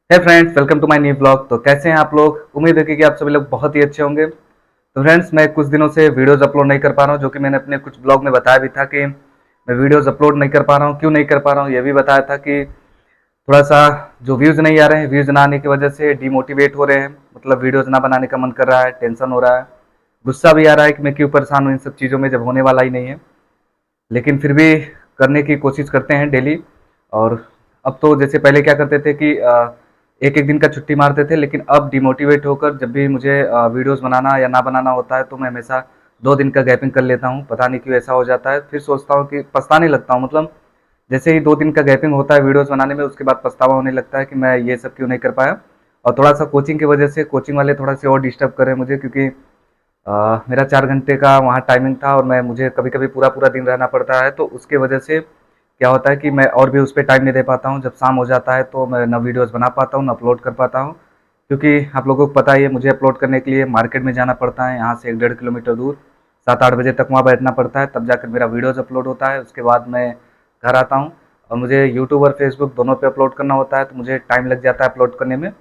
Hey friends, welcome to my new blog. तो कैसे हैं आप लोग? उम्मीद है कि आप सभी लोग बहुत ही अच्छे होंगे। तो फ्रेंड्स, मैं कुछ दिनों से वीडियोस अपलोड नहीं कर पा रहा हूं, जो कि मैंने अपने कुछ ब्लॉग में बताया भी था कि मैं वीडियोस अपलोड नहीं कर पा रहा हूं। क्यों नहीं कर पा रहा हूं, यह भी बताया था कि थोड़ा सा जो व्यूज़ नहीं आ रहे हैं, व्यूज़ ना आने की वजह से डिमोटिवेट हो रहे हैं। मतलब वीडियोस ना बनाने का मन कर रहा है, टेंशन हो रहा है, गुस्सा भी आ रहा है कि मैं क्यों परेशान हूँ इन सब चीज़ों में, जब होने वाला ही नहीं है। लेकिन फिर भी करने की कोशिश करते हैं डेली। और अब तो जैसे पहले क्या करते थे कि एक एक दिन का छुट्टी मारते थे, लेकिन अब डिमोटिवेट होकर जब भी मुझे वीडियोस बनाना या ना बनाना होता है तो मैं हमेशा 2 दिन का गैपिंग कर लेता हूँ। पता नहीं क्यों ऐसा हो जाता है। फिर सोचता हूँ कि पछताने लगता हूँ। मतलब जैसे ही 2 दिन का गैपिंग होता है वीडियोस बनाने में, उसके बाद पछतावा होने लगता है कि मैं ये सब क्यों नहीं कर पाया। और थोड़ा सा कोचिंग की वजह से कोचिंग वाले थोड़ा से और डिस्टर्ब कर रहे हैं मुझे, क्योंकि मेरा 4 घंटे का वहाँ टाइमिंग था और मैं मुझे कभी कभी पूरा पूरा दिन रहना पड़ता है। तो उसके वजह से क्या होता है कि मैं और भी उस पर टाइम नहीं दे पाता हूँ। जब शाम हो जाता है तो मैं ना वीडियोस बना पाता हूँ, ना अपलोड कर पाता हूँ। क्योंकि आप लोगों को पता ही है, मुझे अपलोड करने के लिए मार्केट में जाना पड़ता है, यहाँ से 1-1.5 किलोमीटर दूर। 7-8 बजे तक वहाँ बैठना पड़ता है, तब जाकर मेरा वीडियोस अपलोड होता है। उसके बाद मैं घर आता हूँ और मुझे यूट्यूब और फेसबुक दोनों पे अपलोड करना होता है, तो मुझे टाइम लग जाता है अपलोड करने में।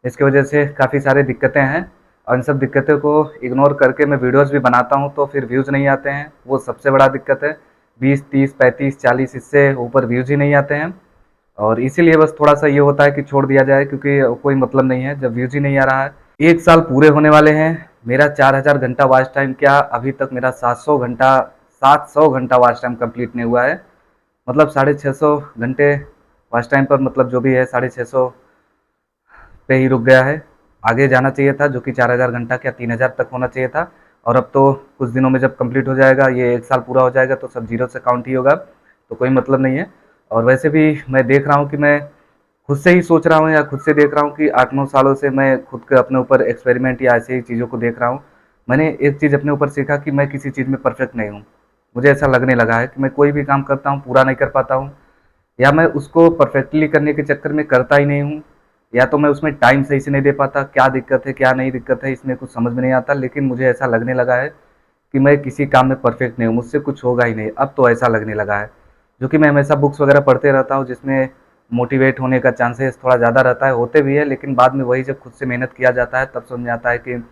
इसकी वजह से काफ़ी सारी दिक्कतें हैं। और इन सब दिक्कतों को इग्नोर करके मैं वीडियोस भी बनाता हूँ तो फिर व्यूज़ नहीं आते हैं, वो सबसे बड़ा दिक्कत है। 20, 30, 35, 40 इससे ऊपर व्यूज़ ही नहीं आते हैं। और इसीलिए बस थोड़ा सा ये होता है कि छोड़ दिया जाए, क्योंकि कोई मतलब नहीं है जब व्यूज़ ही नहीं आ रहा है। 1 साल पूरे होने वाले हैं। मेरा 4000 घंटा वॉच टाइम, क्या अभी तक मेरा 700 घंटा वॉच टाइम कंप्लीट नहीं हुआ है। मतलब 650 घंटे वॉच टाइम पर, मतलब जो भी है 650 पे ही रुक गया है। आगे जाना चाहिए था, जो कि 4000 घंटा क्या 3000 तक होना चाहिए था। और अब तो कुछ दिनों में जब कंप्लीट हो जाएगा, ये 1 साल पूरा हो जाएगा, तो सब जीरो से काउंट ही होगा, तो कोई मतलब नहीं है। और वैसे भी मैं देख रहा हूँ कि मैं खुद से ही सोच रहा हूँ या खुद से देख रहा हूँ कि 8-9 सालों से मैं खुद के अपने ऊपर एक्सपेरिमेंट या ऐसे ही चीज़ों को देख रहा हूँ। मैंने एक चीज़ अपने ऊपर सीखा कि मैं किसी चीज़ में परफेक्ट नहीं हूँ। मुझे ऐसा लगने लगा है कि मैं कोई भी काम करता हूँ पूरा नहीं कर पाता हूँ, या मैं उसको परफेक्टली करने के चक्कर में करता ही नहीं हूँ, या तो मैं उसमें टाइम सही से नहीं दे पाता। क्या दिक्कत है क्या नहीं दिक्कत है, इसमें कुछ समझ में नहीं आता। लेकिन मुझे ऐसा लगने लगा है कि मैं किसी काम में परफेक्ट नहीं हूँ, मुझसे कुछ होगा ही नहीं। अब तो ऐसा लगने लगा है। जो कि मैं हमेशा बुक्स वगैरह पढ़ते रहता हूँ, जिसमें मोटिवेट होने का चांसेस थोड़ा ज़्यादा रहता है, होते भी है, लेकिन बाद में वही जब खुद से मेहनत किया जाता है तब समझ में आता है कि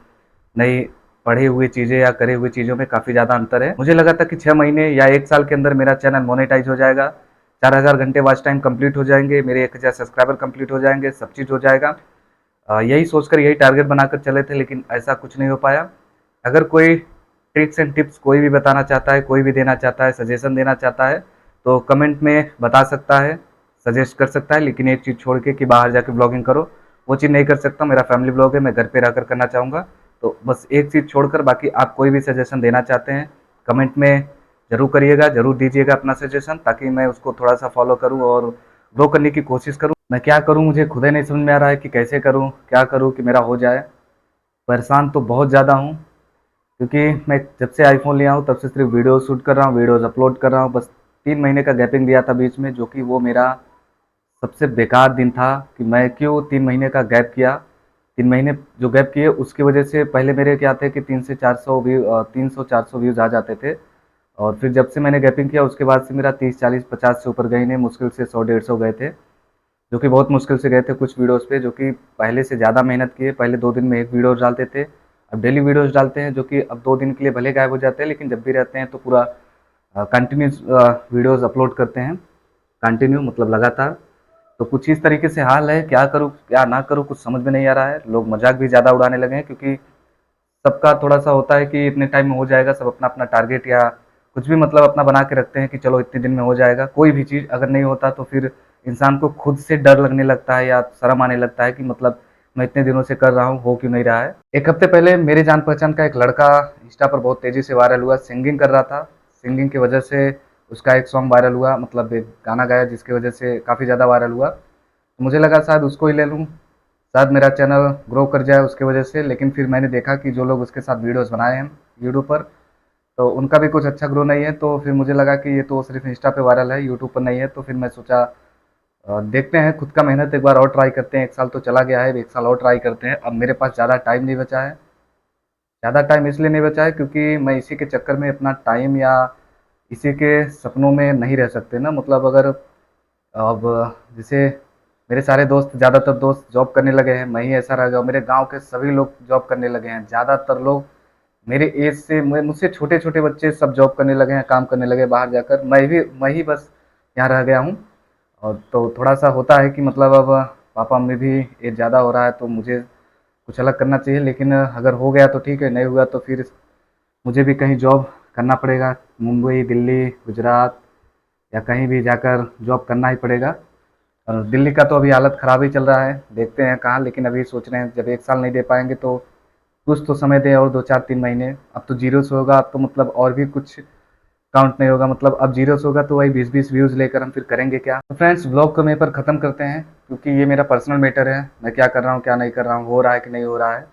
नहीं, पढ़ी हुई चीज़ें या करे हुई चीज़ों में काफ़ी ज़्यादा अंतर है। मुझे लगा था कि 6 महीने या 1 साल के अंदर मेरा चैनल मोनेटाइज हो जाएगा, 4000 घंटे वॉच टाइम कंप्लीट हो जाएंगे, मेरे 1000 सब्सक्राइबर कंप्लीट हो जाएंगे, सब चीज़ हो जाएगा। यही सोचकर यही टारगेट बनाकर चले थे, लेकिन ऐसा कुछ नहीं हो पाया। अगर कोई ट्रिक्स एंड टिप्स कोई भी बताना चाहता है, कोई भी देना चाहता है, सजेशन देना चाहता है, तो कमेंट में बता सकता है, सजेस्ट कर सकता है। लेकिन एक चीज़ छोड़ के कि बाहर जाके ब्लॉगिंग करो, वो चीज़ नहीं कर सकता। मेरा फैमिली ब्लॉग है, मैं घर पे रहकर करना चाहूँगा। तो बस एक चीज़ छोड़कर बाकी आप कोई भी सजेशन देना चाहते हैं, कमेंट में ज़रूर करिएगा, ज़रूर दीजिएगा अपना सजेशन, ताकि मैं उसको थोड़ा सा फॉलो करूँ और ग्रो करने की कोशिश करूँ। मैं क्या करूँ, मुझे खुद ही नहीं समझ में आ रहा है कि कैसे करूँ, क्या करूँ कि मेरा हो जाए। परेशान तो बहुत ज़्यादा हूँ, क्योंकि मैं जब से आईफोन लिया हूँ तब से सिर्फ वीडियो शूट कर रहा हूँ, वीडियोज़ अपलोड कर रहा हूँ। बस 3 महीने का गैपिंग दिया था बीच में, जो कि वो मेरा सबसे बेकार दिन था कि मैं क्यों 3 महीने का गैप किया। 3 महीने जो गैप किए उसकी वजह से पहले मेरे क्या थे कि 300 400 व्यूज़ आ जाते थे। और फिर जब से मैंने गैपिंग किया उसके बाद से मेरा 30 40 50 से ऊपर गए नहीं, मुश्किल से 100 150 गए थे, जो कि बहुत मुश्किल से गए थे कुछ वीडियोस पे। जो कि पहले से ज़्यादा मेहनत किए, पहले 2 दिन में एक वीडियोस डालते थे, अब डेली वीडियोस डालते हैं, जो कि अब 2 दिन के लिए भले गायब हो जाते हैं, लेकिन जब भी रहते हैं तो पूरा कंटिन्यूस वीडियोस अपलोड करते हैं। कंटिन्यू मतलब लगातार। तो कुछ इस तरीके से हाल है, क्या करूँ क्या ना करूँ कुछ समझ में नहीं आ रहा है। लोग मजाक भी ज़्यादा उड़ाने लगे हैं, क्योंकि सबका थोड़ा सा होता है कि इतने टाइम में हो जाएगा, सब अपना अपना टारगेट या कुछ भी मतलब अपना बना के रखते हैं कि चलो इतने दिन में हो जाएगा। कोई भी चीज़ अगर नहीं होता तो फिर इंसान को खुद से डर लगने लगता है या शर्म आने लगता है कि मतलब मैं इतने दिनों से कर रहा हूँ, हो क्यों नहीं रहा है। एक हफ्ते पहले मेरे जान पहचान का एक लड़का इंस्टा पर बहुत तेज़ी से वायरल हुआ, सिंगिंग कर रहा था। सिंगिंग की वजह से उसका एक सॉन्ग वायरल हुआ, मतलब एक गाना गाया जिसकी वजह से काफ़ी ज़्यादा वायरल हुआ। तो मुझे लगा शायद उसको ही ले लूँ, शायद मेरा चैनल ग्रो कर जाए उसकी वजह से। लेकिन फिर मैंने देखा कि जो लोग उसके साथ वीडियोस बनाए हैं यूट्यूब पर, तो उनका भी कुछ अच्छा ग्रो नहीं है। तो फिर मुझे लगा कि ये तो सिर्फ इंस्टा पे वायरल है, यूट्यूब पर नहीं है। तो फिर मैं सोचा देखते हैं, खुद का मेहनत एक बार और ट्राई करते हैं। 1 साल तो चला गया है, 1 साल और ट्राई करते हैं। अब मेरे पास ज़्यादा टाइम नहीं बचा है। ज़्यादा टाइम इसलिए नहीं बचा है क्योंकि मैं इसी के चक्कर में अपना टाइम या इसी के सपनों में नहीं रह सकते ना। मतलब अगर अब जैसे मेरे सारे दोस्त, ज़्यादातर दोस्त जॉब करने लगे हैं, मैं ही ऐसा रह गया हूँ। मेरे गांव के सभी लोग जॉब करने लगे हैं, ज़्यादातर लोग मेरे एज से, मुझसे छोटे छोटे बच्चे सब जॉब करने लगे हैं, काम करने लगे बाहर जाकर। मैं ही बस यहाँ रह गया हूँ। और तो थोड़ा सा होता है कि मतलब अब पापा मम्मी भी एज ज़्यादा हो रहा है, तो मुझे कुछ अलग करना चाहिए। लेकिन अगर हो गया तो ठीक है, नहीं हुआ तो फिर मुझे भी कहीं जॉब करना पड़ेगा। मुंबई, दिल्ली, गुजरात या कहीं भी जाकर जॉब करना ही पड़ेगा। और दिल्ली का तो अभी हालत ख़राब ही चल रहा है, देखते हैं कहाँ। लेकिन अभी सोच रहे हैं जब 1 साल नहीं दे पाएंगे तो कुछ तो समय दें, और 2 4 3 महीने। अब तो जीरो से होगा, अब तो मतलब और भी कुछ काउंट नहीं होगा। मतलब अब जीरो से होगा तो वही 20 20 व्यूज़ लेकर हम फिर करेंगे क्या। तो फ्रेंड्स, ब्लॉग को यहीं पर ख़त्म करते हैं, क्योंकि ये मेरा पर्सनल मैटर है। मैं क्या कर रहा हूँ क्या नहीं कर रहा हूँ, हो रहा है कि नहीं हो रहा है,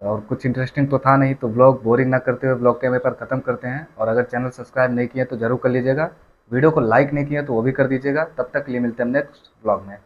और कुछ इंटरेस्टिंग तो था नहीं। तो ब्लॉग बोरिंग ना करते हुए ब्लॉग के यहीं पर ख़त्म करते हैं। और अगर चैनल सब्सक्राइब नहीं किया तो ज़रूर कर लीजिएगा, वीडियो को लाइक नहीं किया तो वो भी कर दीजिएगा। तब तक के लिए मिलते हैं नेक्स्ट ब्लॉग में।